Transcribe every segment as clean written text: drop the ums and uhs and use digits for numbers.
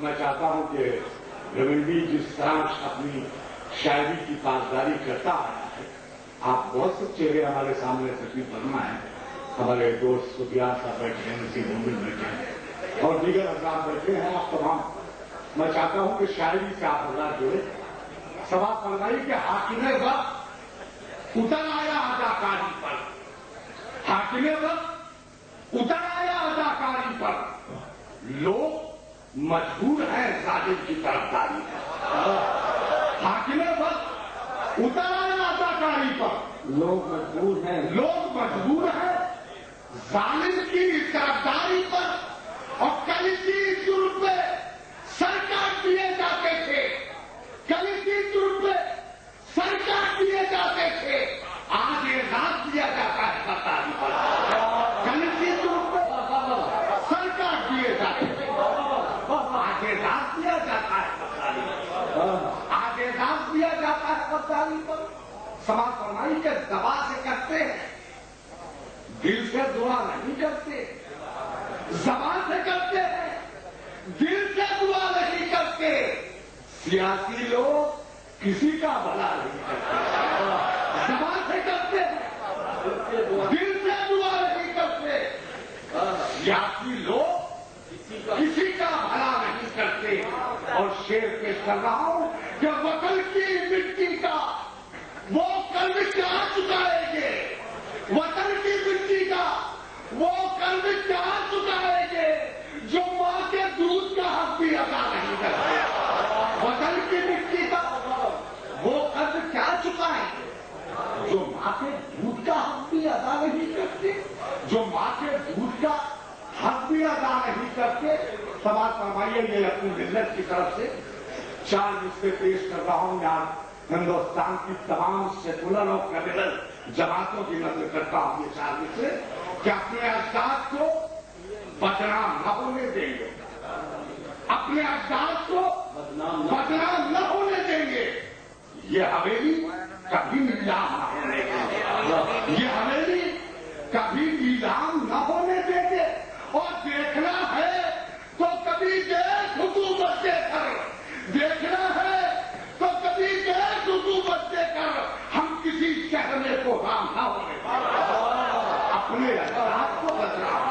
میں چاہتا ہوں کہ رونڈی جس طرح اپنی شاعری کی پاسداری کرتا آیا ہے، آپ بہت سے چہرے ہمارے سامنے تشریف فرما ہے. ہمارے دوست سفیان صاحب بیٹھے ہیں، نصیر مومن بیٹھے ہیں اور دیگر حضرات بیٹھے ہیں. آپ تمام میں چاہتا ہوں کہ شاعری سے آپ حضرات جڑے. سوال فرمائی کہ حاکم وقت اتر آیا اداکاری پر، حاکم وقت اتر آیا اداکاری پر، لوگ مجبور ہیں ظالم کی طرفداری پر. حاکم وقت اتر آیا اداکاری پر، لوگ مجبور ہیں ظالم کی طرفداری پر. اور کل اسی جرم پہ سر کاٹ دیے جاتے تھے، کل اسی جرم پہ سر کاٹ دیے جاتے تھے، آج اعزاز دیا جاتا ہے غداری پر. کل اسی جرم پہ سر کاٹ دیے جاتے تھے، آج اعزاز دیا جاتا ہے غداری پر. آج اعزاز دیا جاتا ہے غداری پر. سماج فرمائی کے دبا سے کرتے ہیں، دل سے دعا نہیں کرتے. زبان سے کرتے ہیں، دل سے دعا نہیں کرتے. سیاسی لوگ کسی کا بھلا نہیں کرتے، زبان سے کرتے ہیں، دل سے دعا نہیں کرتے. سیاسی لوگ کسی کا بھلا نہیں کرتے. اور شعر پیش کر رہا ہوں کہ وطن کی مٹی کا وہ قرض کیا چکائیں گے، وطن کی مٹی کا وہ قرض کیا چکائیں گے جو ماں کے دودھ کا حق بھی ادا نہیں کرتے. وطن کی مٹی کا وہ قرض کیا چکائیں گے جو ماں کے دودھ کا حق بھی ادا نہیں کرتے، جو ماں کے دودھ کا حق بھی ادا نہیں کرتے. سوال فرمائیے. یہ اپنی ملت کی طرف سے 4 نسخے پیش کر رہا ہوں. یہاں ہندوستان کی تمام سیکولر اور فیڈرل جماعتوں کی نقل کرتا ہوں یہ 4 نسخے کہ اپنے اجداد کو بدنام نہ ہونے دیں گے، اپنے اجداد کو بدنام نہ ہونے دیں گے. یہ حویلی کبھی نیلام نہ ہونے دیں گے، یہ حویلی کبھی نیلام نہ ہونے دیں گے. اور دیکھنا ہے تو کبھی دیکھ حکومت دے کر، دیکھنا ہے تو کبھی دیکھ حکومت دے کر ہم کسی شہر میں کو رام نہ ہونے دیں. اپنے اجداد کو بدنام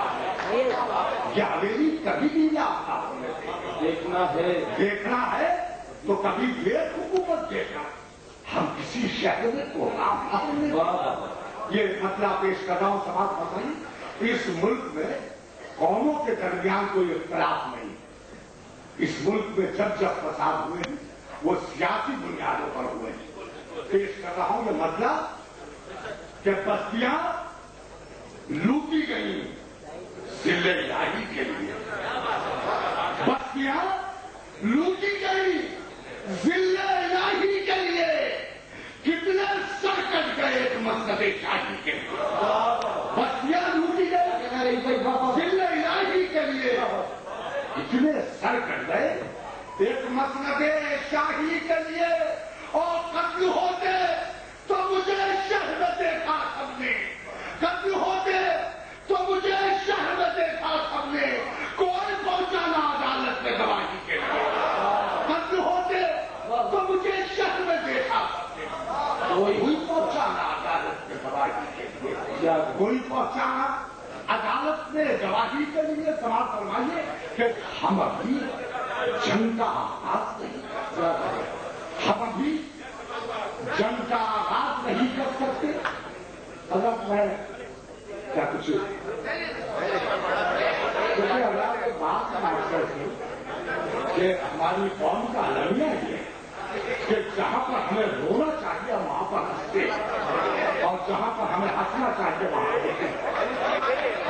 یہ حویلی کبھی نیلام نہ ہونے دیں. دیکھنا ہے تو کبھی دیکھ حکومت دے کر ہم کسی شہر میں کو رام نہ ہونے دیں. یہ مسئلہ پیش کر رہا ہوں. سماج فرمائی اس ملک میں قوموں کے درمیان کوئی اختلاف نہیں. اس ملک میں جب جب فساد ہوئے ہیں وہ سیاسی بنیادوں پر ہوئے ہیں. پیش کر رہا ہوں یہ مسئلہ کہ بستیاں لوٹی گئی ذل الہی کے لیے، بستیاں لوٹی گئی ذل الہی کے لیے. کتنے سر کٹ گئے ایک مذہب شاہی کے لیے. بستیاں لوٹی گئی ذل الہی کے لیے. اتنے سر کٹ گئے ایک مسند شاہی کے لیے. اور قتل ہوتے تو مجھے شہر میں دیکھا سب نے، قتل ہوتے تو مجھے شہر میں دیکھا سب نے. کوئی پہنچانا عدالت میں گواہی کے لیے. قتل ہوتے تو مجھے شہر میں دیکھا سب نے. کوئی پہنچانا عدالت میں گواہی کے لیے، کوئی پہنچانا عدالت میں گواہی کے لیے. سماج فرمائیے کہ ہم ابھی جنگ کا آغاز نہیں کر سکتے، ہم ابھی جنگ کا آغاز نہیں کر سکتے. اگر میں کیا کچھ اللہ کے بات کرتے کہ ہماری قوم کا المیہ یہ کہ جہاں پر ہمیں رونا چاہیے وہاں پر ہنستے، اور جہاں پر ہمیں ہنسنا چاہیے وہاں روتے.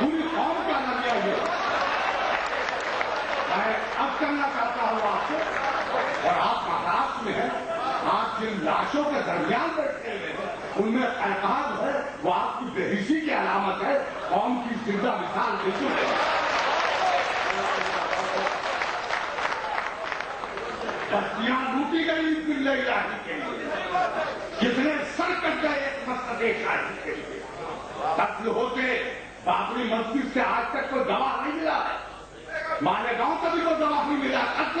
پوری قوم کا المیہ یہ. میں اب کرنا چاہتا ہوں آپ سے، اور آپ مہاراشٹر میں ہیں، آپ جن لاشوں کے درمیان بیٹھے ہوئے ہیں ان میں اعتقاد ہے وہ آپ کی بے حسی کی علامت ہے. قوم کی زندہ مثال بالکل ہے. بستیاں لوٹی گئی ذل الہی کے لیے. کتنے سر کٹ گئے ایک مسند شاہی کے لیے. قتل ہوتے بابری مسجد سے آج تک کوئی گواہ نہیں ملا ہے. مالیگاؤں کا بھی کوئی گواہ نہیں ملا. قتل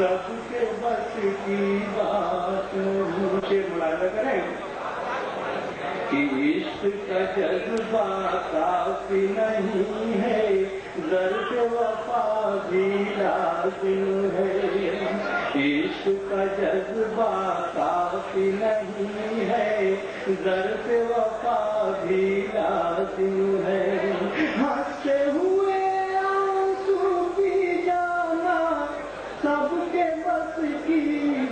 سب کے بس کی بات مجھے ملاحظہ کریں کہ عشق کا جذبہ کافی نہیں ہے، ضرب وفا بھی لازم ہے۔ عشق کا جذبہ کافی نہیں ہے، ضرب وفا بھی لازم ہے۔ ہنستے ہوئے آنسو پی جانا سب کے بس کی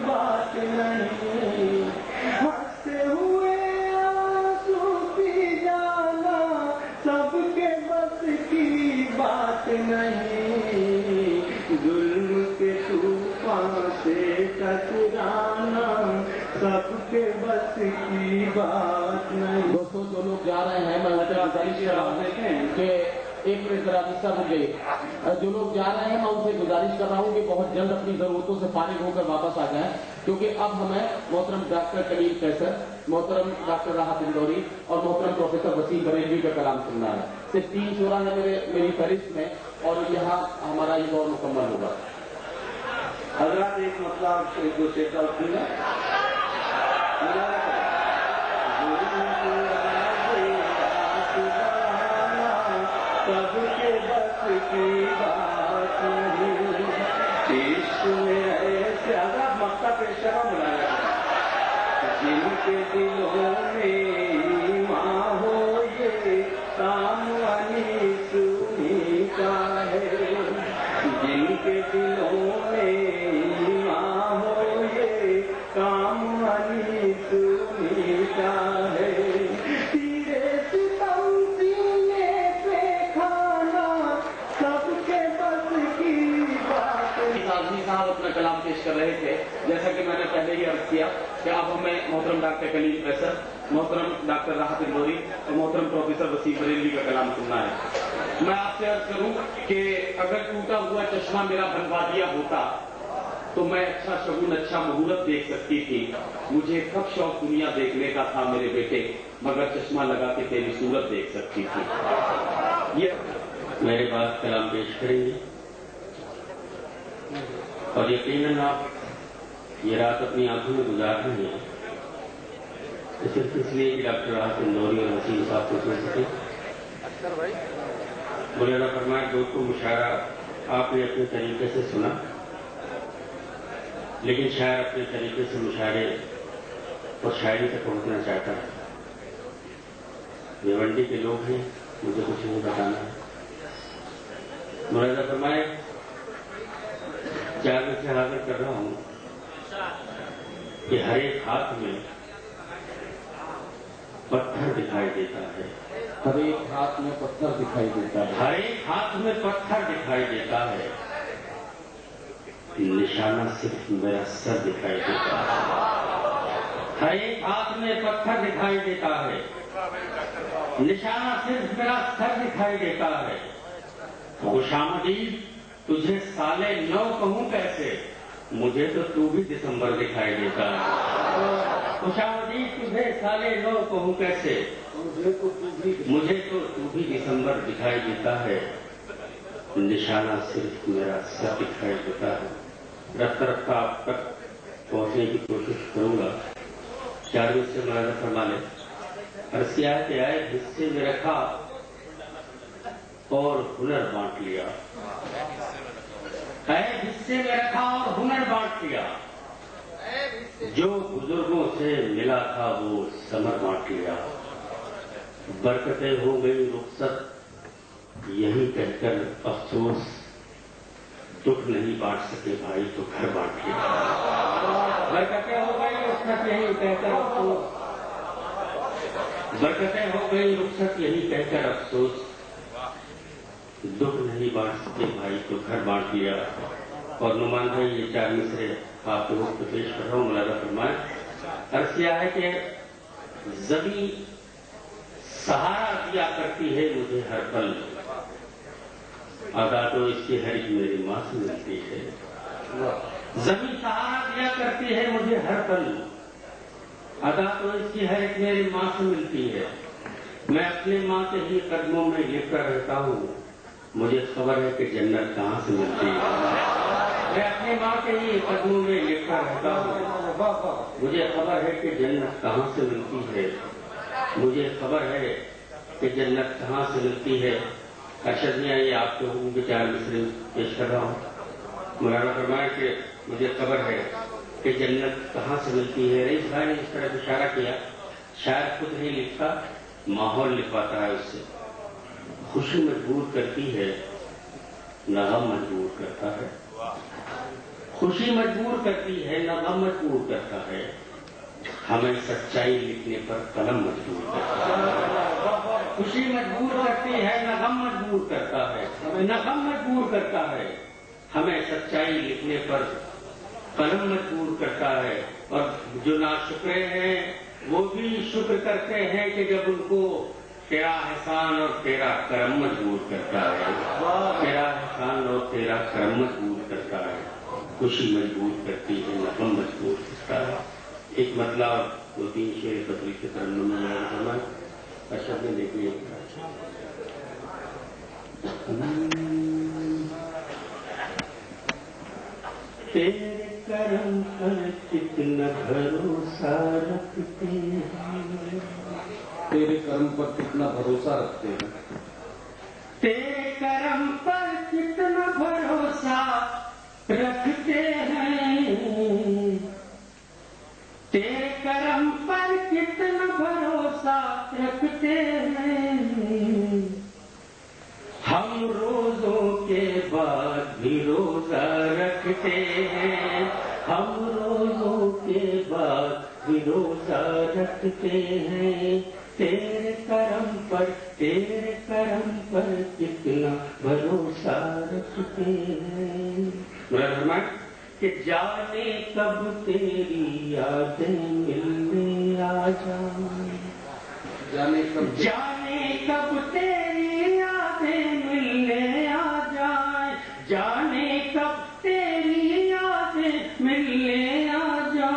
بات نہیں، ہنستے ہوئے آنسو پی جانا سب کے بس کی بات نہیں، ظلم کے طوفان سے ٹکرانا سب کے بس کی بات نہیں۔ دوستوں جو لوگ جا رہے ہیں میں گزارش کر رہا ہوں کہ ایک منٹ ذرا سب گئے جو لوگ جا رہے ہیں میں ان سے گزارش کر رہا ہوں کہ بہت جلد اپنی ضرورتوں سے فارغ ہو کر واپس آ جائیں، کیونکہ اب ہمیں محترم ڈاکٹر کلیم قیصر، محترم ڈاکٹر راحت اندوری اور محترم پروفیسر وسیم بریلوی کا کلام سننا ہے۔ صرف 3 شعرا ہے میری فہرست میں اور یہاں ہمارا یہ دور مکمل ہوگا۔ حضرات ایک مطلب ایک دو شعر کا سننا سب کے بس کی بات نہیں، عشق میں ایسے حضرات مکہ پیش کرا بلایا جن کے دلوں میں ایمان ہو یہ کام علی سنی کا ہے، جن کے دلوں میں ایمان ہو یہ کام علی سنی کا ہے۔ تیرے ستم سینے پہ کھانا سب کے بس کی بات نہیں۔ سازمی صاحب اپنا کلام پیش کر رہے تھے، جیسا کہ میں نے پہلے ہی عرض کیا کہ اب ہمیں محترم ڈاکٹر کلیم قیصر، محترم ڈاکٹر راحت اندوری اور محترم پروفیسر وسیم بریلوی کا کلام سننا ہے۔ میں آپ سے عرض کروں کہ اگر ٹوٹا ہوا چشمہ میرا بنوا دیا ہوتا تو میں اچھا شگون اچھا مہورت دیکھ سکتی تھی، مجھے کب شوق دنیا دیکھنے کا تھا میرے بیٹے، مگر چشمہ لگا کے تیری صورت دیکھ سکتی تھی۔ یہ میرے بعد کلام پیش کریں گے اور یقیناً آپ یہ رات اپنی آنکھوں میں گزار رہے ہیں صرف اس لیے کہ ڈاکٹر راحت اندوری اور وسیم صاحب کو سن سکیں۔ مولانا فرمائے دوست کو مشاعرہ آپ نے اپنے طریقے سے سنا، لیکن شاعر اپنے طریقے سے مشاعرے اور شاعری تک پہنچنا چاہتا ہے۔ بھیونڈی کے لوگ ہیں، مجھے کچھ نہیں بتانا ہے۔ مولانا فرمائے چار میں سے حاضر کر رہا ہوں کہ ہر ایک ہاتھ میں پتھر دکھائی دیتا ہے، ہر ایک ہاتھ میں پتھر دکھائی دیتا ہے، ہر ایک ہاتھ میں پتھر دکھائی دیتا ہے، نشانہ صرف میرا سر دکھائی دیتا ہے۔ ہر ایک ہاتھ میں پتھر دکھائی دیتا ہے، نشانہ صرف میرا سر دکھائی دیتا ہے۔ خوش آمدید تجھے سالے نو کہوں کیسے، مجھے تو تو بھی دسمبر دکھائی دیتا ہے۔ خوش آمدید تجھے سالے نو کہوں کیسے، مجھے تو تو بھی دسمبر دکھائی دیتا ہے، نشانہ صرف میرا سر دکھائی دیتا ہے۔ رفتہ رفتہ آپ تک پہنچنے کی کوشش کروں گا۔ چاروں سے مراجعہ فرما لیں۔ عرصیہ کے آئے حصے میں رکھا اور ہنر بانٹ لیا، حصے میں رکھا اور ہنر بانٹ لیا، جو بزرگوں سے ملا تھا وہ ثمر بانٹ لیا، برکتیں ہو گئی رخصت یہی کہہ کر افسوس، دکھ نہیں بانٹ سکے بھائی تو گھر بانٹ لیا۔ برکتیں ہو گئی رخصت یہی کہہ کر افسوس، برکتیں ہو گئی رخصت یہی کہہ کر افسوس، دکھ نہیں بانٹ سکے بھائی تو گھر بانٹ لیا۔ اور نعمان بھائی یہ چار مصرے آپ لوگوں کو پیش کر رہا ہوں، ملاحظہ فرمائیں۔ عرض کیا ہے کہ زمین سہارا دیا کرتی ہے مجھے ہر پل، ادا تو اس کی ہر ایک میری ماں سے ملتی ہے۔ زمین سہارا دیا کرتی ہے مجھے ہر پل، ادا تو اس کی ہر ایک میری ماں سے ملتی ہے۔ میں اپنی ماں کے ہی قدموں میں لپٹا رہتا ہوں، مجھے خبر ہے کہ جنت کہاں سے ملتی ہے۔ میں اپنی اپنی ماں کے ہی قدموں میں لکھا رہتا ہوں. مجھے خبر ہے کہ جنت کہاں سے ملتی ہے. مجھے خبر ہے کہ جنت کہاں سے ملتی ہے. ارشد میاں یہ آپ کے حکم کے 4 مصرے پیش کر رہا ہوں. مولانا فرمایا کہ مجھے خبر ہے کہ جنت کہاں سے ملتی ہے. رئیس بھائی نے اس طرح اشارہ کیا. شاید خود نہیں لکھتا، ماحول لکھواتا ہے. اس سے خوشی مجبور کرتی ہے، نہ غم مجبور کرتا ہے. خوشی مجبور کرتی ہے، نہ غم مجبور کرتا ہے. ہمیں سچائی لکھنے پر قلم مجبور کرتا ہے. خوشی مجبور کرتی ہے، نہ غم مجبور کرتا ہے. نہ غم مجبور کرتا ہے، ہمیں سچائی لکھنے پر قلم مجبور کرتا ہے. اور جو ناشکرے ہیں وہ بھی شکر کرتے ہیں کہ جب ان کو تیرا احسان اور تیرا کرم مجبور کرتا ہے. تیرا احسان اور تیرا کرم مجبور کرتا ہے. خوشی مجبور کرتی ہے، نہ غم مجبور کرتا ہے. ایک مطلب 2-3 شعر قدری کے ترنم میں اشد نے دیکھیے. تیرے کرم پر کتنا بھروسہ رکھتے ہیں. تیرے کرم پر کتنا بھروسہ رکھتے ہیں. تیرے کرم پر کتنا بھروسہ رکھتے ہیں. تیرے کرم پر کتنا بھروسہ رکھتے ہیں. ہم روزوں کے بعد بھی روزہ رکھتے ہیں. ہم روزوں کے بعد بھی روزہ رکھتے ہیں. تیرے کرم پر کتنا بھروسہ رکھتے ہیں. کہ جانے کب تیری یادیں ملنے آ جائیں. جانے کب تیری یادیں ملنے آ جائیں. جانے کب تیری یادیں ملنے آ جائیں.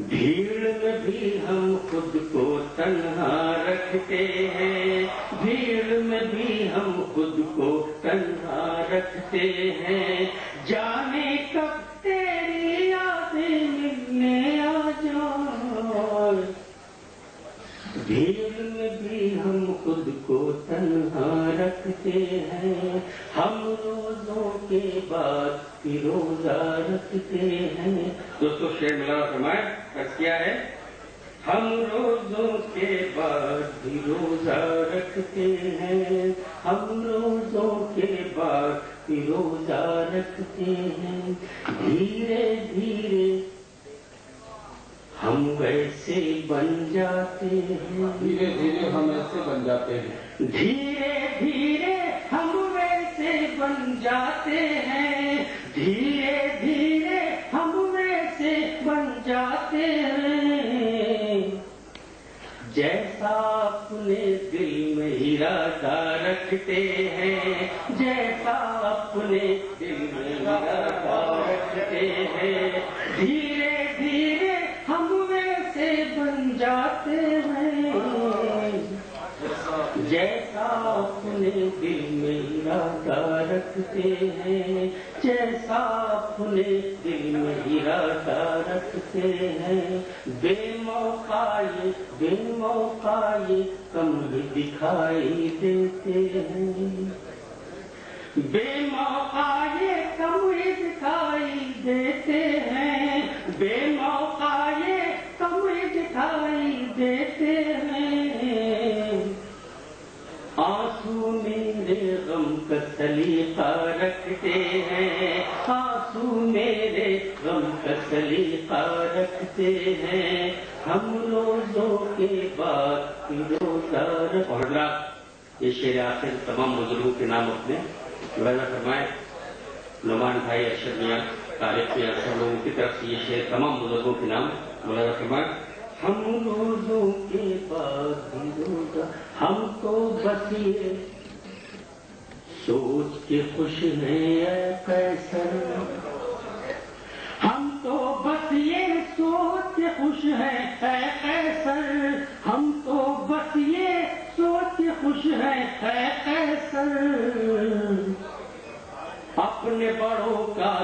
بھیڑ میں بھی ہم خود کو تنہا رکھتے ہیں. بھیڑ میں بھی ہم خود کو تنہا رکھتے ہیں. جانے کب تیری یادیں ملنے آ جائیں. بھیڑ میں بھی ہم خود کو تنہا رکھتے ہیں. ہم روزوں کے بعد بھی روزہ رکھتے ہیں. دوستو شعر مولانا فرمایا کیا ہے. ہم روزوں کے بعد بھی روزہ رکھتے ہیں. ہم روزوں کے بعد بھی روزہ رکھتے ہیں. دھیرے دھیرے ہم ویسے بن جاتے ہیں. دھیرے دھیرے ہم ایسے بن جاتے ہیں. دھیرے دھیرے ہم ویسے بن جاتے ہیں. دھیرے دھیرے ہم ویسے بن جاتے ہیں. جیسا اپنے دل میں ارادہ رکھتے ہیں. جیسا اپنے دل میں ارادہ رکھتے ہیں. دھیرے دھیرے ہم ویسے بن جاتے ہیں. جیسا اپنے دل میں ارادہ رکھتے ہیں. جیسا اپنے دل میں ارادہ رکھتے ہیں. بے موقع یہ کم بھی دکھائی دیتے ہیں. بے موقع یہ کم ہی دکھائی دیتے ہیں. بے موقع یہ کم ہی دکھائی دیتے ہیں. آنسو میرے غم کا سلیقہ رکھتے ہیں. آنسو میرے غم کا سلیقہ رکھتے ہیں. ہم روزوں کے بعد روزہ رکھتے ہیں. یہ شعر آخر تمام بزرگوں کے نام اپنے مولانا فرمائے. نعمان بھائی، ارشد میاں، طارق میاں، سب لوگوں کی طرف سے یہ شعر تمام بزرگوں کے نام مولانا فرمائے. ہم روزوں کے بعد بھی روزہ. ہم تو بس یہ سوچ کے خوش ہیں اے قیصر. ہم تو بس یہ سوچ کے خوش ہیں اے قیصر. ہم تو بس یہ سوچ کے خوش ہیں اے قیصر. اپنے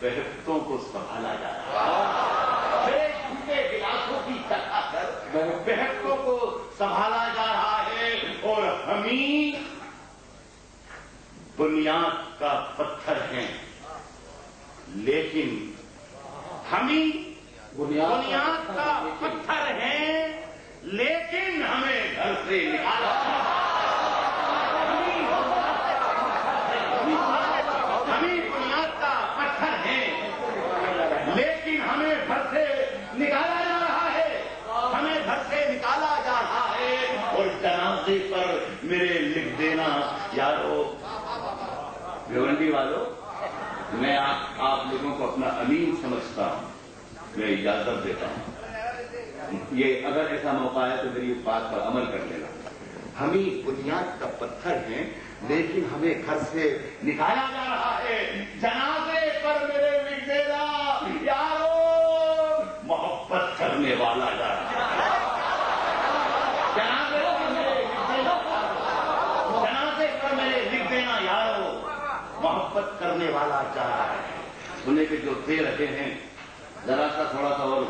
بہشتوں کو سنبھالا جا رہا ہے، جھوٹے گلاسوں کی چکا کر بہشتوں کو سنبھالا جا رہا ہے، اور ہمیں بنیاد کا پتھر ہیں، لیکن ہمیں بنیاد کا پتھر ہیں، لیکن ہمیں گھر سے نکالا، ہمیں بنیاد کا پتھر ہیں، لیکن ہمیں گھر سے نکالا جا رہا ہے، ہمیں گھر سے نکالا جا رہا ہے، اور جنازے پر میرے لکھ دینا یارو بھیونڈی والوں، میں آپ لوگوں کو اپنا امین سمجھتا ہوں، میں اجازت دیتا ہوں، یہ اگر ایسا موقع ہے تو میری بات پر عمل کر لینا۔ ہمیں بنیاد کا پتھر ہیں، لیکن ہمیں گھر سے نکالا جا رہا ہے، جنازے پر میرے لکھ دینا یارو محبت کرنے والا جا رہا ہے، جنازے پر میرے لکھ دینا، جنازے پر میرے لکھ دینا یارو محبت کرنے والا جا رہا ہے۔ سنے کے جو دے رہے ہیں ذرا سا تھوڑا سا اور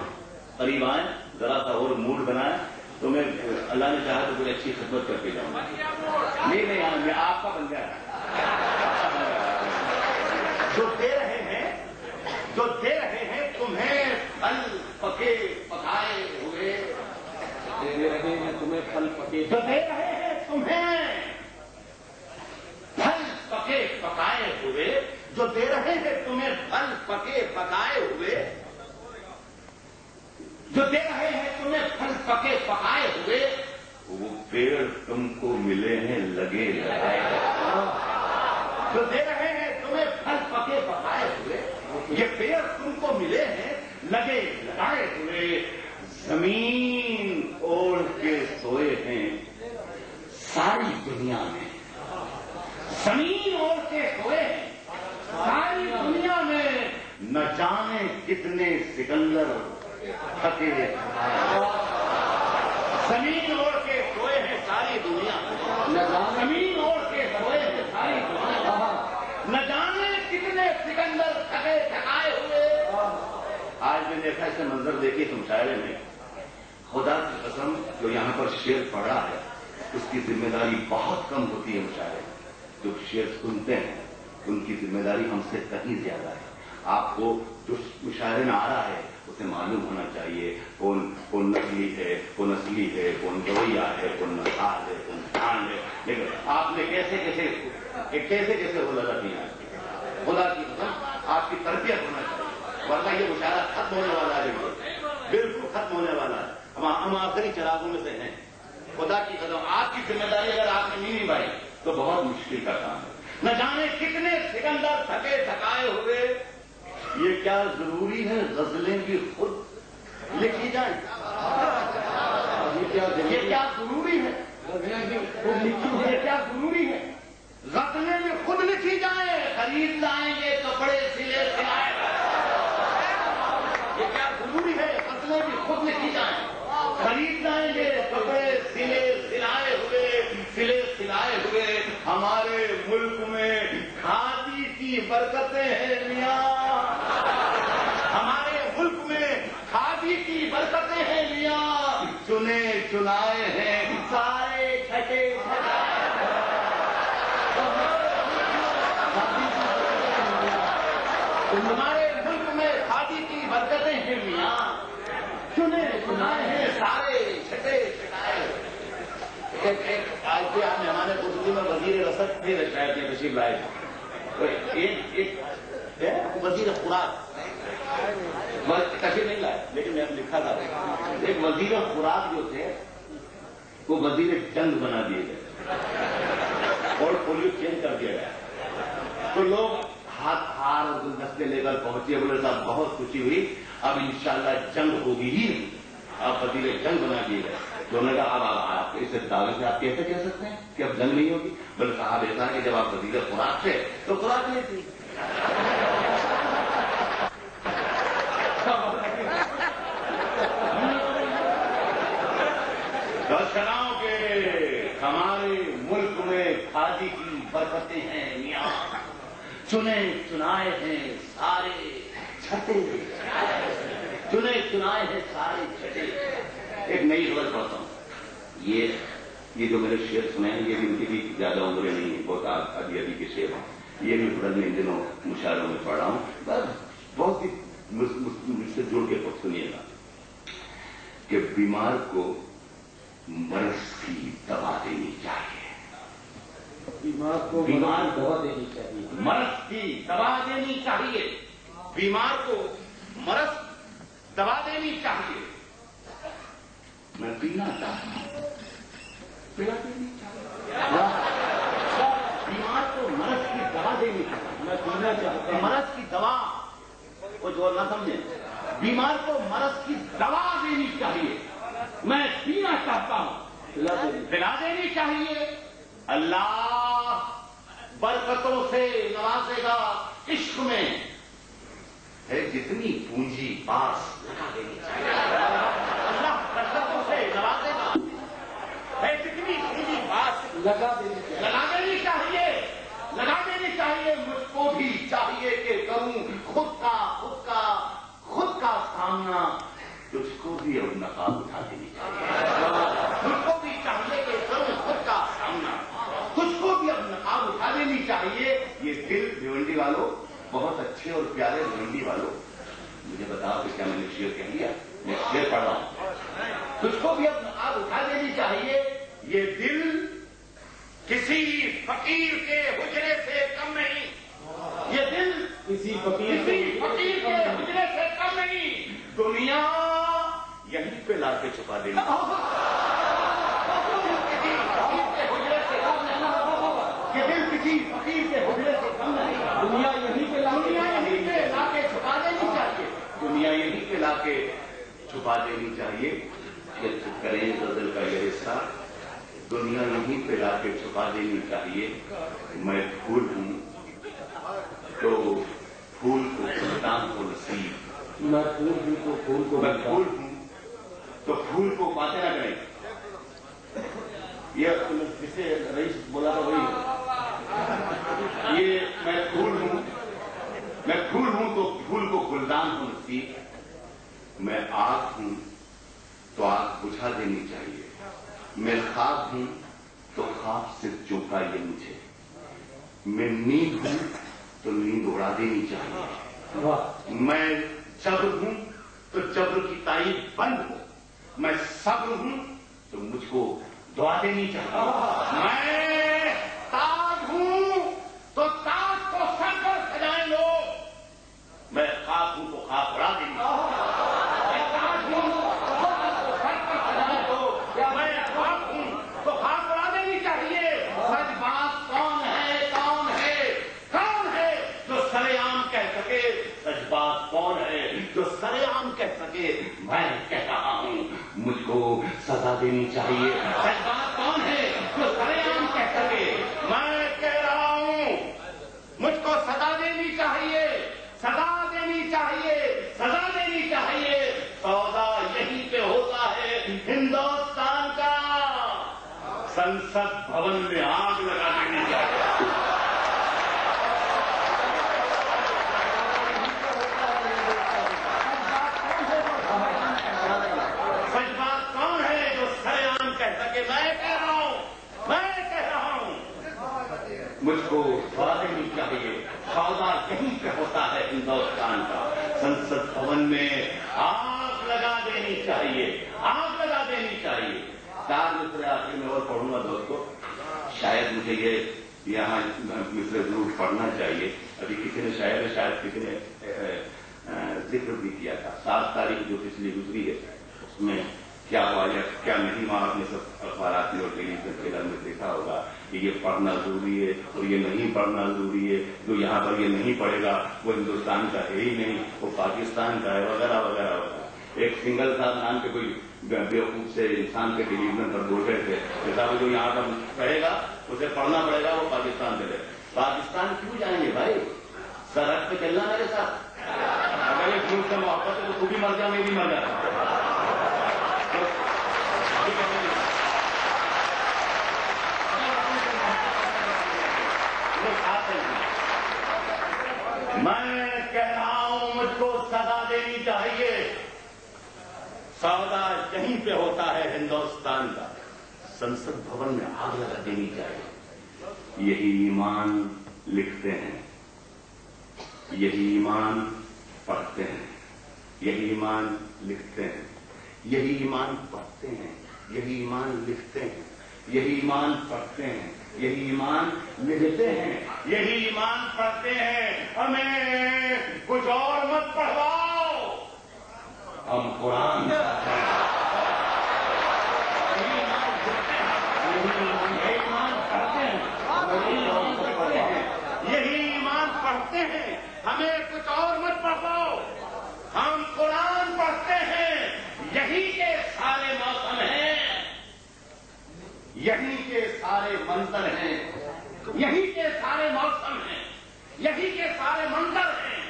قریب آئیں، ذرا سا اور موڈ بنائیں، تو میں اللہ نے چاہا تو کوئی اچھی خدمت کر کے جاؤں گا۔ نہیں میں آپ کا بن گیا، جو دے رہے ہیں تمہیں پھل پکے پکائے ہوئے، دے رہے ہیں تمہیں پھل پکے، جو دے رہے ہیں تمہیں پھل پکے پکائے ہوئے، جو دے رہے ہیں تمہیں پھل پکے پکائے ہوئے، جو دے رہے ہیں تمہیں پھل پکے پکائے ہوئے، وہ پیڑ تم کو ملے ہیں لگے لگائے، جو دے رہے ہیں تمہیں پھل پکے پکائے ہوئے، یہ پیڑ تم کو ملے ہیں لگے لگائے ہوئے، زمین اوڑھ کے سوئے ہیں ساری دنیا میں، زمین اوڑھ کے سوئے ہیں ساری دنیا میں، نہ جانے کتنے سکندر تھکے، زمین اوڑھ کے سوئے ہیں ساری دنیا، زمین اوڑھ کے سوئے ہیں ساری دنیا، نہ جانے کتنے سکندر تھکے تھکائے ہوئے۔ آج میں دیکھا اسے منظر دیکھیے تو مشاعرے میں خدا کی قسم جو یہاں پر شعر پڑھا ہے اس کی ذمہ داری بہت کم ہوتی ہے، مشاعرے جو شعر سنتے ہیں ان کی ذمہ داری ہم سے کہیں زیادہ ہے۔ آپ کو جو مشاعرے میں آ رہا ہے اسے معلوم ہونا چاہیے کون نقلی ہے، کون اصلی ہے، کون گویا ہے، کون نسال ہے، کون شان ہے، لیکن آپ نے کیسے وہ لگا دیا ہے، خدا کی قسم آپ کی تربیت ہونا چاہیے، ورنہ یہ مشاعرہ ختم ہونے والا ہے، بالکل ختم ہونے والا ہے۔ ہم آخری چراغوں میں سے ہیں، خدا کی قسم آپ کی ذمہ داری اگر آپ نے نہیں نبھائی تو بہت مشکل کا کام ہے۔ نہ جانے کتنے سکندر تھکے تھکائے ہوئے، یہ کیا ضروری ہے غزلیں بھی خود لکھی جائیں؟ یہ کیا ضروری ہے؟ یہ کیا ضروری ہے؟ غزلیں بھی خود لکھی جائیں، خرید لائیں گے کپڑے سلے سلائے، یہ کیا ضروری ہے؟ غزلیں بھی خود لکھی جائیں، خرید لائیں گے کپڑے سلے سلائے ہوئے، ہمارے ملک میں کھادی کی برکتیں ہیں میاں، ہمارے ملک میں کھادی کی برکتیں ہیں میاں، چنے چنائے ہیں سارے چھٹے ہمارے ملک میں کھادی کی برکتیں ہیں میاں، چنے چنائے ہیں سارے چھٹے چھٹائے۔ آج کے آپ مہمان خصوصی میں وزیر رسد تھے شاید میں تشریف لائے، ایک وزیر خوراک تشریف نہیں لائے لیکن میں نے لکھا تھا، ایک وزیر خوراک جو تھے وہ وزیر جنگ بنا دیے گئے اور پولیو چینج کر دیا گیا، تو لوگ ہاتھ ہار اور گلدستے لے کر پہنچے، بولے صاحب بہت خوشی ہوئی، اب انشاءاللہ جنگ ہوگی ہی نہیں، آپ وزیر جنگ بنا دیے گئے۔ تو انہوں نے کہا اب آپ اس دعوے سے آپ کیسے کہہ سکتے ہیں کہ اب جنگ نہیں ہوگی؟ بلکہ صاحب ایسا ہے کہ جب آپ وزیر خوراک تھے تو خوراک نہیں تھی۔ دشہراؤں کے ہمارے ملک میں کھادی کی برکتیں ہیں میاں، چنے چنائے ہیں سارے چھٹے چنے چنائے ہیں سارے چھٹے. ایک نئی خبر پڑھتا ہوں. یہ جو میرے شعر سنے ہیں یہ بھی ان کی بھی زیادہ عمریں نہیں ہیں, بہت ابھی ابھی کے شعر ہیں. یہ بھی خود میں ان دنوں مشاعروں میں پڑھ رہا ہوں. بہت ہی مجھ سے جڑ کے سنیے گا کہ بیمار کو مرض کی دوا دینی چاہیے. بیمار کو دوا دینی چاہیے. مرض کی دوا دینی چاہیے. بیمار کو مرض دوا دینی چاہیے. میں پینا چاہتا ہوں, پلا دینی چاہیے. بیمار کو مرض کی دوا دینی چاہیے. میں پینا چاہتا ہوں. مرض کی دوا کو جو نہ سمجھے, بیمار کو مرض کی دوا دینی چاہیے. میں پینا چاہتا ہوں, پلا دینی چاہیے. اللہ برکتوں سے نوازے گا. عشق میں ہے جتنی پونجی پاس لگا دینی چاہیے. اللہ برکتوں سے نوازے گا. ہے جتنی پونجی پاس لگا دینی چاہیے. لگا دینی چاہیے. مجھ کو بھی چاہیے کہ کروں خود کا سامنا. تجھ کو بھی اب نقاب اٹھا دینی چاہیے. مجھ کو بھی چاہیے کہ کروں خود کا سامنا. تجھ کو بھی اب نقاب اٹھا دینی چاہیے. یہ دل بھیونڈی والوں, بہت اچھے اور پیارے بھیونڈی والوں, مجھے بتاؤ کہ کیا میں نے شعر کہہ لیا؟ میں شعر پڑھ رہا ہوں. تجھ کو بھی اب نقاب اٹھا دینی چاہیے. یہ دل کسی فقیر کے حجرے سے کم نہیں. یہ دل کسی فقیر کے حجرے سے کم نہیں. دنیا یہیں پہ لا کے چھپا دینی. یہ دل کسی فقیر کے حجرے سے کم نہیں. دنیا یہیں پہ لا کے چھپا دینی چاہیے. دنیا یہیں پہ لا کے چھپا دینی چاہیے. یہ کریں غزل کا یہ حصہ. دنیا یہیں پہ لا کے چھپا دینی چاہیے. میں پھول ہوں تو پھول کو خلدان کو نصیب. میں پھول ہوں تو پھول کو میں پھول ہوں تو پھول کو باتیں نہ کریں. یہ جس سے رئیس بولا تھا وہی. یہ میں پھول ہوں تو پھول کو گلدان کو نصیب. میں آگ ہوں تو آگ بجھا دینی چاہیے. میں خواب ہوں تو خواب سے چونکائیے مجھے. میں نیند ہوں تو نیند اڑا دینی چاہیے. میں جبر ہوں تو جبر کی تائید بند ہو. میں صبر ہوں تو مجھ کو دعا دینی چاہیے. میں تاج ہوں تو تاج کو سر پر سجائیں لوگ. میں خواب ہوں تو خواب اڑا دینی چاہیے. میں تاج ہوں تو تاج کو سر پر سجائیں لوگ. میں خواب ہوں تو خواب اڑا دینی چاہیے. سچ بات کون ہے جو سرے عام کہہ سکے. سچ بات کون ہے جو سرے عام کہہ سکے. میں کہہ رہا ہوں مجھ کو سزا دینی چاہیے. سچ بات کون ہے جو سرے عام کہہ سکے. میں کہہ رہا ہوں مجھ کو سزا دینی چاہیے. سزا دینی چاہیے. سزا دینی چاہیے. سودا یہیں پہ ہوتا ہے ہندوستان کا. سنسد بھون میں آگ لگا دینی چاہیے. مجھ کو دعا دینی چاہیے. سودا یہیں پہ ہوتا ہے ہندوستان کا. سنسد بھون میں آگ لگا دینی چاہیے. آگ لگا دینی چاہیے. چار مصرے آخر میں اور پڑھوں گا دوستو. شاید مجھے یہ یہاں مصرے ضرور پڑھنا چاہیے. ابھی کسی نے شاید کسی نے ذکر بھی کیا تھا. 7 تاریخ جو پچھلی گزری ہے اس میں کیا ہوا یا کیا نہیں ہوا. آپ نے سب اخبارات میں اور ٹیلی ویژن کے میں دیکھا ہوگا کہ یہ پڑھنا ضروری ہے اور یہ نہیں پڑھنا ضروری ہے. جو یہاں پر یہ نہیں پڑھے گا وہ ہندوستان کا ہے ہی نہیں, وہ پاکستان کا ہے, وغیرہ وغیرہ وغیرہ. ایک سنگل صاحب نام کے کوئی بیوقوف سے انسان کے ٹیلی ویژن پر بول رہے تھے کہ صاحب جو یہاں پر پڑھے گا اسے پڑھنا پڑے گا, وہ پاکستان سے رہے. پاکستان کیوں جائیں گے بھائی؟ سرحد پہ چلنا میرے ساتھ. اگر ایک جھوٹ سے محبت ہے تو بھی مر جا, میں بھی مر جاتا. میں کہہ رہا ہوں مجھ کو سزا دینی چاہیے. سودا یہیں پہ ہوتا ہے ہندوستان کا. سنسد بھون میں آگ لگا دینی چاہیے. یہی ایمان لکھتے ہیں, یہی ایمان پڑھتے ہیں, یہی ایمان لکھتے ہیں, یہی ایمان پڑھتے ہیں, یہی ایمان لکھتے ہیں, یہی ایمان پڑھتے ہیں, یہی ایمان لکھتے ہیں, یہی ایمان پڑھتے ہیں. ہمیں کچھ اور مت پڑھواؤ, ہم قرآن پڑھتے ہیں. یہی ایمان لکھتے ہیں, یہی ایمان پڑھتے ہیں, یہی ایمان پڑھتے ہیں. ہمیں کچھ اور مت پڑھواؤ, ہم قرآن پڑھتے ہیں. یہی کے سارے موسم ہیں, یہی کے سارے منظر ہیں, یہی کے سارے موسم ہیں, یہی کے سارے منظر ہیں.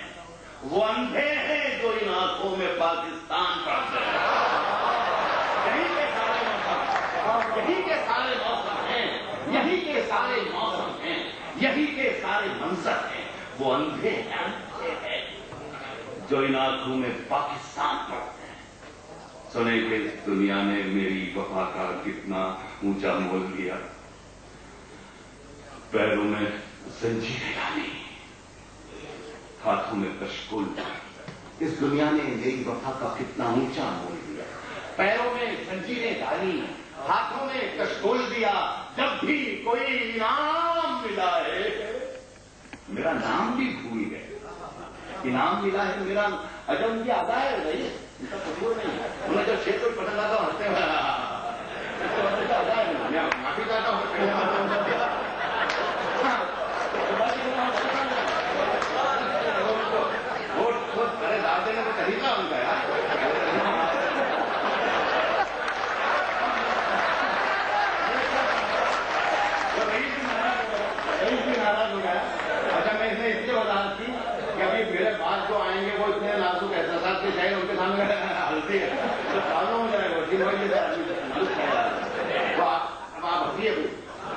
وہ اندھے ہیں جو ان آنکھوں میں پاکستان پڑھتے ہیں. یہی کے سارے موسم, یہی کے سارے موسم ہیں, یہی کے سارے موسم ہیں, یہی کے سارے منظر ہیں. وہ اندھے ہیں جو ان آنکھوں میں پاکستان پڑھتے ہیں. سنے کہ اس دنیا نے میری وفا کا کتنا اونچا مول لیا, پیروں میں زنجیریں ڈالی, ہاتھوں میں کشکول. اس دنیا نے میری وفا کا کتنا اونچا مول لیا, پیروں میں زنجیریں ڈالی, ہاتھوں میں کشکول دیا. جب بھی کوئی انعام ملا ہے, میرا نام بھی بھول گئے. انعام ملا ہے میرا, اچھا ان کی ادا ہے بھائی, ان کا قصور نہیں. انہیں جب شیر کو پسند آتا ہوں ہنستے میں معافی چاہتا ہوں. خود ارے داد دینے کا طریقہ ان کا یار. ناراض ہو گیا. اچھا میں اس نے اس لیے وضاحت کی کہ ابھی میرے بعد جو آئیں گے وہ اتنے نازک احساسات کے شاید ان کے سامنے ہلتی ہے تو معلوم ہو جائے گا. اب آپ ہنسیے,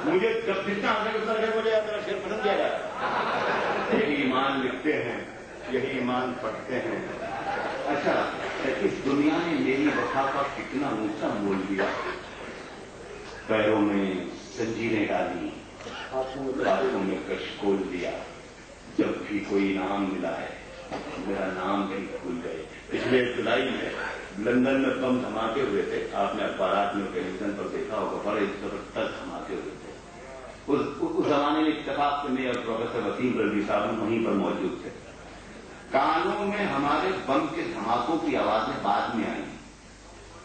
مجھے جب جتنا ہنسے اتنا لگے مجھے میرا شیر پسند کیا جائے. یہی ایمان لکھتے ہیں, یہی ایمان پڑھتے ہیں. اچھا اس دنیا نے میری وفا کا کتنا اونچا مول لیا, پیروں میں زنجیریں ڈالی, ہاتھوں میں کشکول دیا. جب بھی کوئی انعام ملا ہے میرا نام بھی بھول گئے. پچھلے جولائی میں لندن میں بم دھماکے ہوئے تھے, آپ نے اخبارات میں ٹیلی ویژن پر دیکھا ہوگا, بڑے زبردست دھماکے ہوئے تھے. اس زمانے میں اتفاق سے میں اور پروفیسر وسیم رضوی صاحب وہیں پر موجود تھے. کانوں میں ہمارے بم کے دھماکوں کی آوازیں بعد میں آئی.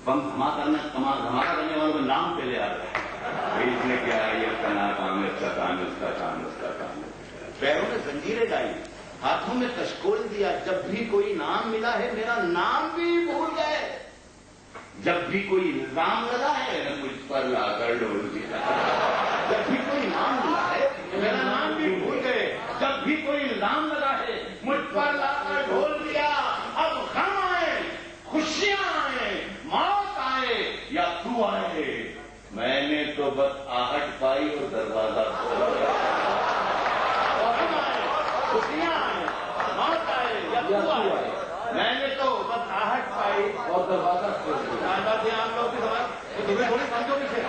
بم دھماکہ کرنے والوں کا نام پہلے آ رہا ہے, اس نے کیا ہے, اس کا نام ہے, اس کا کام, اس کا کام, اس کا کام. پیروں میں زنجیریں ڈالی, ہاتھوں میں کشکول دیا. جب بھی کوئی نام ملا ہے میرا نام بھی بھول گئے. جب بھی کوئی الزام لگا ہے مجھ پر لا کر ڈول دیا. جب بھی کوئی نام ملا ہے میرا نام بھی بھول گئے. جب بھی کوئی الزام لگا ہے مجھ پر لا کر ڈھول دیا. اب غم آئے, خوشیاں آئے, موت آئے یا تو آئے, میں نے تو بس آہٹ پائی اور دروازہ کھولا. خوشیاں آئے, موت آئے یا تو آئے, میں نے تو بس آہٹ پائی اور دروازہ کھول دیا. آپ لوگ کی سمجھ تمہیں تھوڑی سمجھو بھی تھے.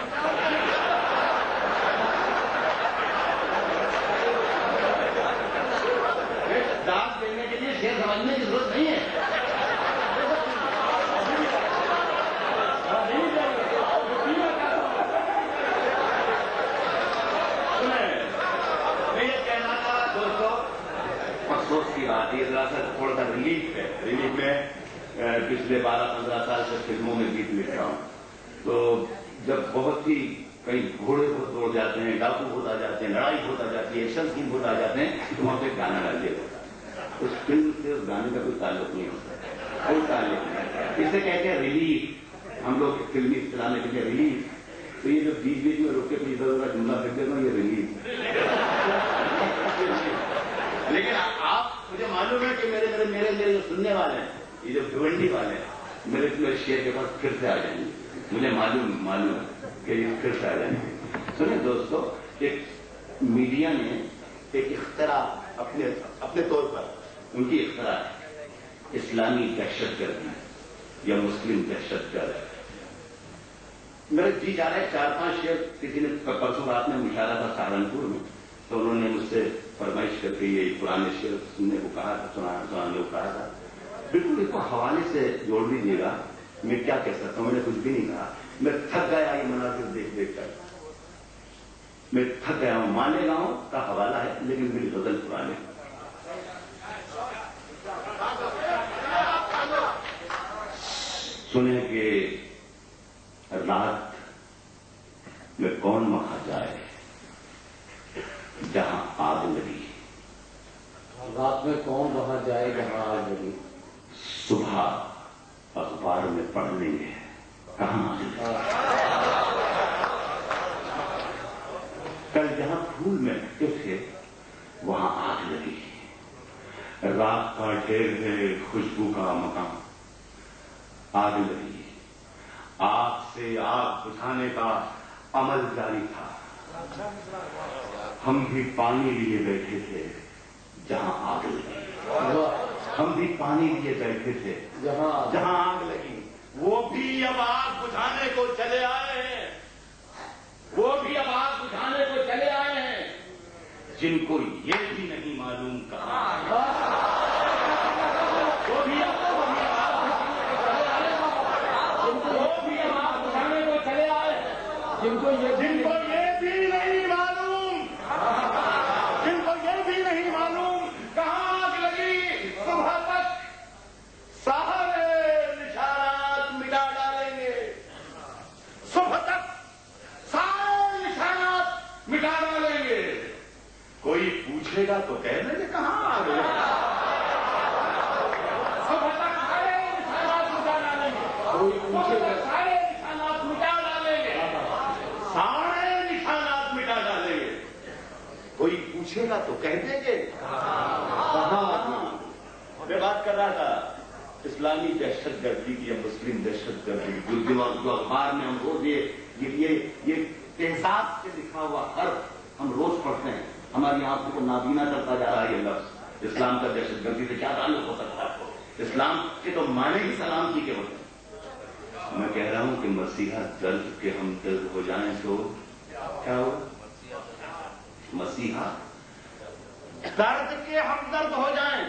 داد دینے کے لیے شیر سمجھنے کی ضرورت نہیں ہے. میں یہ کہنا تھا دوستوں, افسوس کی بات یہ ذرا سا تھوڑا سا ریلیف ہے. ریلیف میں پچھلے 12-15 سال سے فلموں میں گیت لکھ رہا ہوں, تو جب بہت ہی کئی گھوڑے بہت دوڑ جاتے ہیں, ڈاکو بہت آ جاتے ہیں, لڑائی بہت آ جاتی ہے, ایکشن سین بہت آ جاتے ہیں, تو وہاں پہ گانا ڈال دیا ہوتا ہے. اس فلم سے اس گانے کا کوئی تعلق نہیں ہوتا, کوئی تعلق نہیں. اسے کہتے ہیں ریلیف. ہم لوگ فلمی اصطلاح میں کہتے ہیں ریلیف. تو یہ جو بیچ بیچ میں روک کے کوئی ادھر ادھر جملہ پھر دیتا ہوں, یہ ریلیف. لیکن آپ مجھے معلوم ہے کہ میرے جو سننے والے ہیں, یہ جو بھیونڈی والے ہیں, میرے شیر کے پاس پھر سے آ جائیں گے. مجھے معلوم ہے کہ یہ پھر سے آ جائیں گے. سنیں دوستو, ایک میڈیا نے ایک اختراع اپنے طور پر, ان کی اختراع ہے, اسلامی دہشت گردی یا مسلم دہشت گرد. میرا جی جا رہا ہے 4-5 شعر کسی نے پرسوں رات میں مشاعرہ تھا سہارنپور میں، تو انہوں نے مجھ سے فرمائش کر کے یہ پرانے شعر سننے کو کہا تھا، سنانے کو کہا تھا. بالکل اس کو حوالے سے جوڑ لیجیے گا. میں کیا کہہ سکتا ہوں، میں نے کچھ بھی نہیں کہا. میں تھک گیا یہ مناظر دیکھ دیکھ کر، میں تھک گیا ہوں. مانے گاؤں کا حوالہ ہے لیکن میری غزل پرانے. سنے کہ رات میں کون وہاں جائے جہاں آگ لگی. رات میں کون وہاں جائے جہاں آگ لگی. صبح اخبار میں پڑھ لیں گے کہاں آگ لگی. کل جہاں پھول میں اٹکے تھے وہاں آگ لگی. رات کا ڈھیر ہے خوشبو کا مقام، آگ لگی. آگ سے آگ بجھانے کا عمل جاری تھا. ہم بھی پانی لیے بیٹھے تھے جہاں آگ لگی. ہم بھی پانی لیے بیٹھے تھے جہاں آگ لگی. وہ بھی اب آگ بجھانے کو چلے آئے ہیں، وہ بھی اب آگ بجھانے کو چلے آئے ہیں جن کو یہ بھی نہیں معلوم کہاں. وہ بھی اب جن کو یہ بھی نہیں معلوم، جن کو یہ بھی نہیں معلوم کہاں آگ لگی. صبح تک سارے نشانات مٹا ڈالیں گے. صبح تک سارے نشانات مٹا ڈالیں گے. کوئی پوچھے گا تو کہہ دیں گے کہاں آگ لگی. صبح تک سارے نشانات مٹا ڈالیں گے. کوئی پوچھے گا سارے نشانات مٹا ڈالیں گے. سارے نشانات مٹا ڈالیں گے. کوئی پوچھے گا تو کہہ دیں گے کہاں. میں بات کر رہا تھا اسلامی دہشت گردی کی یا مسلم دہشت گردی. جو اخبار میں ہم روز یہ تہذاب سے لکھا ہوا حرف ہم روز پڑھتے ہیں. ہماری آنکھوں کو نابینا کرتا جا رہا ہے یہ لفظ. اسلام کا دہشت گردی سے کیا تعلق ہو سکتا ہے آپ کو؟ اسلام کے تو معنی ہی سلامتی کے ہوتے ہیں. میں کہہ رہا ہوں کہ مسیحا درد کے ہمدرد ہو جائیں تو کیا ہو. مسیحا درد کے ہمدرد ہو جائیں،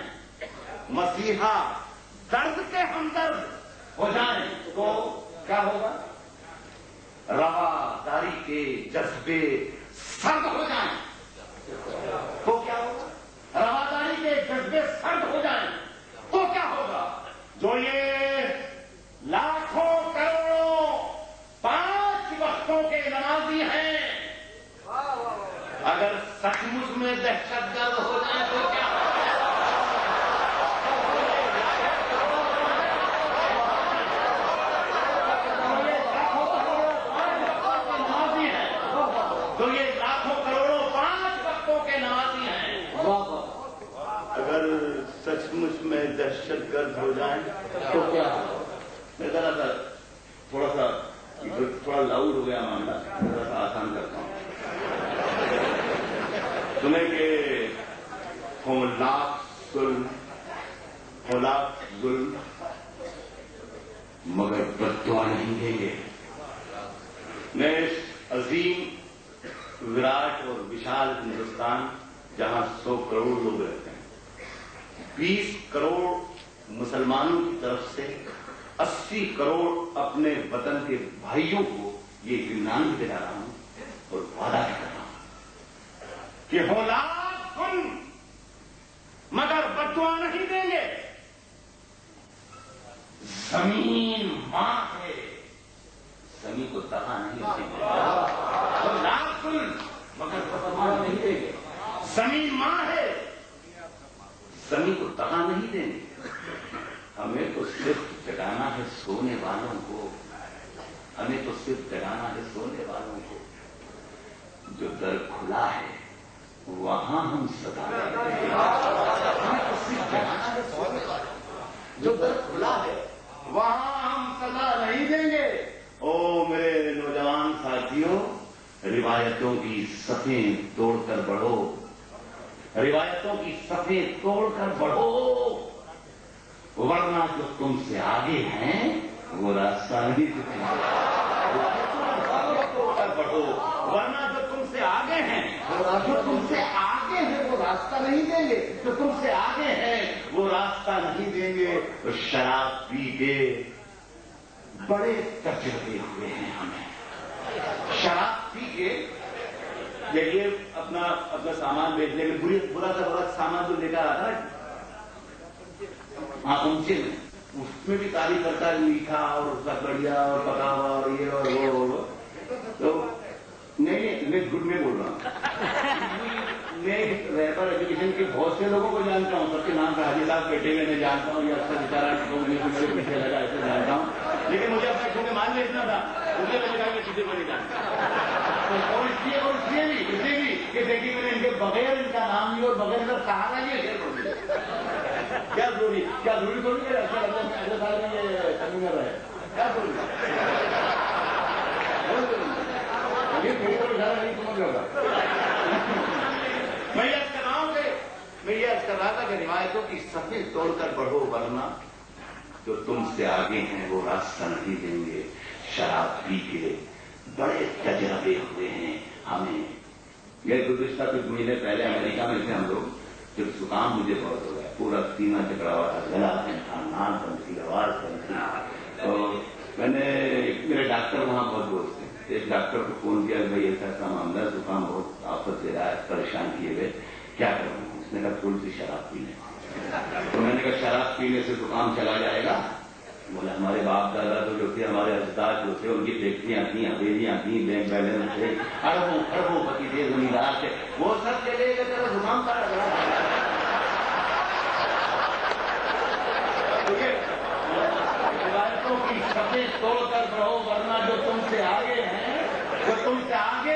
مسیحا درد کے ہمدرد ہو جائیں تو کیا ہوگا. رواداری کے جذبے سرد ہو جائیں تو کیا ہوگا. رواداری کے جذبے سرد ہو جائیں تو کیا ہوگا. جو یہ لاکھوں کروڑوں 5 وقتوں کے نمازی ہیں اگر سچ مچ میں دہشت گرد ہو جائیں تو کیا نمازی ہیں. جو یہ لاکھوں کروڑوں 5 وقتوں کے نمازی ہیں اگر سچ مچ میں دہشت گرد ہو جائیں تو کیا. میں ذرا سا تھوڑا لاؤڈ ہو گیا معاملہ، ذرا سا آسان کرتا ہوں. سنیں کہ ہلاک ظلم مگر بددعا نہیں دیں گے. میں اس عظیم وراٹ اور وشال ہندوستان جہاں 100 کروڑ لوگ رہتے ہیں، 20 کروڑ مسلمانوں کی طرف سے 80 کروڑ اپنے وطن کے بھائیوں کو یہ اطمینان بھی دلا رہا ہوں اور وعدہ بھی کر رہا ہوں کہ ہلاک ظلم مگر بددعا نہیں دیں گے. زمین ماں ہے، زمین کو دغا نہیں دیں گے. ہلاک ظلم مگر بددعا نہیں دیں گے. زمین ماں ہے، زمین کو دغا نہیں دیں گے. ہمیں تو صرف جگانا ہے سونے والوں کو، ہمیں تو صرف جگانا ہے سونے والوں کو. جو در کھلا ہے وہاں ہم صدا دیں گے. ہمیں تو صرف جگانا ہے سونے والوں کو، جو در کھلا ہے وہاں ہم صدا نہیں دیں گے. او میرے نوجوان ساتھیوں، روایتوں کی صفیں توڑ کر بڑھو، روایتوں کی صفیں توڑ کر بڑھو. ورنہ جو تم سے آگے ہیں وہ راستہ نہیں دکھیں گے. بڑھو ورنہ جو تم سے آگے ہیں جو تم سے آگے ہیں وہ راستہ نہیں دیں گے. جو تم سے آگے ہیں وہ راستہ نہیں دیں گے. تو شراب پی کے بڑے تجربے ہوئے ہیں ہمیں. شراب پی کے یہ اپنا سامان بیچنے میں برا سا برا سامان جو لے کر آتا ہے ہاں ان سے اس میں بھی تعریف کرتا ہے میٹھا اور اس کا بڑھیا اور پکا ہوا اور یہ اور وہ. تو نہیں میں جھوٹ میں بول رہا ہوں. میں ریپر ایجوکیشن کے بہت سے لوگوں کو جانتا ہوں. سب کے نام کا حاجی صاحب بیٹے ہوئے میں جانتا ہوں. یا اچھا بیچارہ میرے پیچھے لگا ایسے جانتا ہوں. لیکن مجھے اپنا کیونکہ مان بیچنا تھا مجھے میں نے کہا کہ چیزیں کو نہیں جانتا. اور اس لیے بھی کہ دیکھیے میں نے ان کے بغیر ان کا نام لیا اور بغیر سب کہا نا یہ کیا ضروری تھوڑی ہے. ایسا لگتا ہے اگلے سال میں یہ کمی کر رہے ہیں. کیا ضروری یہ تھوڑی نہیں سمجھ ہوگا. میں یہ عرض کر رہا تھا کہ روایتوں کی صفیں توڑ کر بڑھو ورنہ جو تم سے آگے ہیں وہ راستہ نہیں دیں گے. شراب پی کے بڑے تجربے ہوئے ہیں ہمیں. یہ گزشتہ کچھ مہینے پہلے امریکہ میں تھے ہم لوگ. جب زکام مجھے بہت ہو گیا. پورا سینہ چکرا ہوا تھا. گلا بند تھا. نان بند تھی. آواز بند تھی. تو میں نے میرے ڈاکٹر وہاں بہت دوست تھے. ایک ڈاکٹر کو فون کیا کہ بھائی ایسا معاملہ زکام بہت آفت دے رہا ہے. پریشان کیے ہوئے کیا کروں. اس نے کہا تھوڑی سی شراب پی لیں. تو میں نے کہا شراب پینے سے زکام چلا جائے گا. بولے ہمارے باپ دادا جو تھے ہمارے اجداد جو تھے ان کی فیکٹریاں تھیں حویلیاں تھیں بینک بیلنس تھے اربوں پتی تھے زمیندار تھے وہ سب چلے گئے. تیرا زکام کا لگ رہا ہے. روایتوں کی سطح توڑ کر رہو ورنہ جو تم سے آگے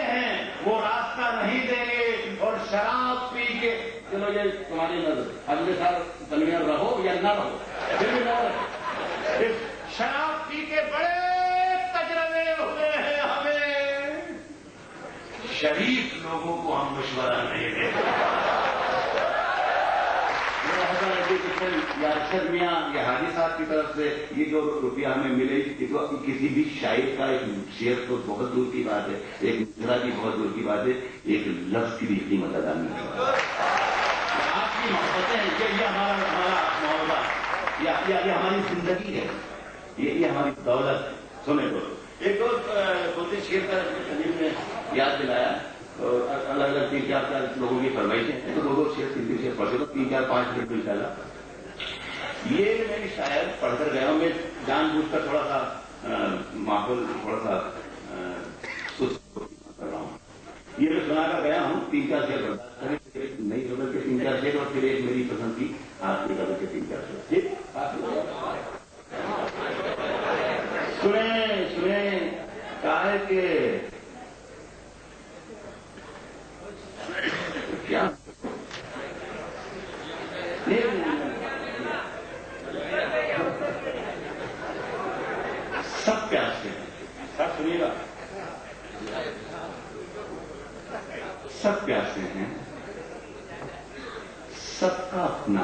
ہیں وہ راستہ نہیں دیں گے. اور شراب پی کے چلو یہ تمہاری نظر اگلے سال تنویر رہو یا نہ رہو پھر بھی نہ رہو. شراب پی کے بڑے تجربے ہوئے ہیں ہمیں. شریف لوگوں کو ہم مشورہ نہیں دیتے. یا ارشد میاں یا حاجی صاحب کی طرف سے یہ جو روپیہ ہمیں ملے کسی بھی شاعر کا ایک شعر تو بہت دور کی بات ہے. ایک مصرع کی بہت دور کی بات ہے. ایک لفظ کی بھی قیمت ادا نہیں ہے. آپ کی محبتیں ہیں کہ یہ ہمارا معاملہ یہ ہماری زندگی ہے. یہ ہماری دولت ہے. سنے تو ایک دوست بولتے شیر کا تجربے میں یاد دلایا. الگ الگ 3-4 لوگوں کی فرمائشیں ہیں. تو 2 شیر 3 شیر پڑھتے تو 3-4-5 منٹ میں چلا. یہ میں شاید پڑھ کر گیا ہوں. میں جان بوجھ کر تھوڑا سا ماحول تھوڑا سا کر رہا ہوں. یہ میں سنا کر گیا ہوں. 3-4 شیر پڑھتا نہیں غزل کے 3-4 شیر اور پھر ایک میری پسند کی آپ کی غزل کے 3-4 شیر. ٹھیک سنیں کہا کہ کیا سب پیاسے ہیں. سب سنیے گا. سب پیاسے ہیں. سب کا اپنا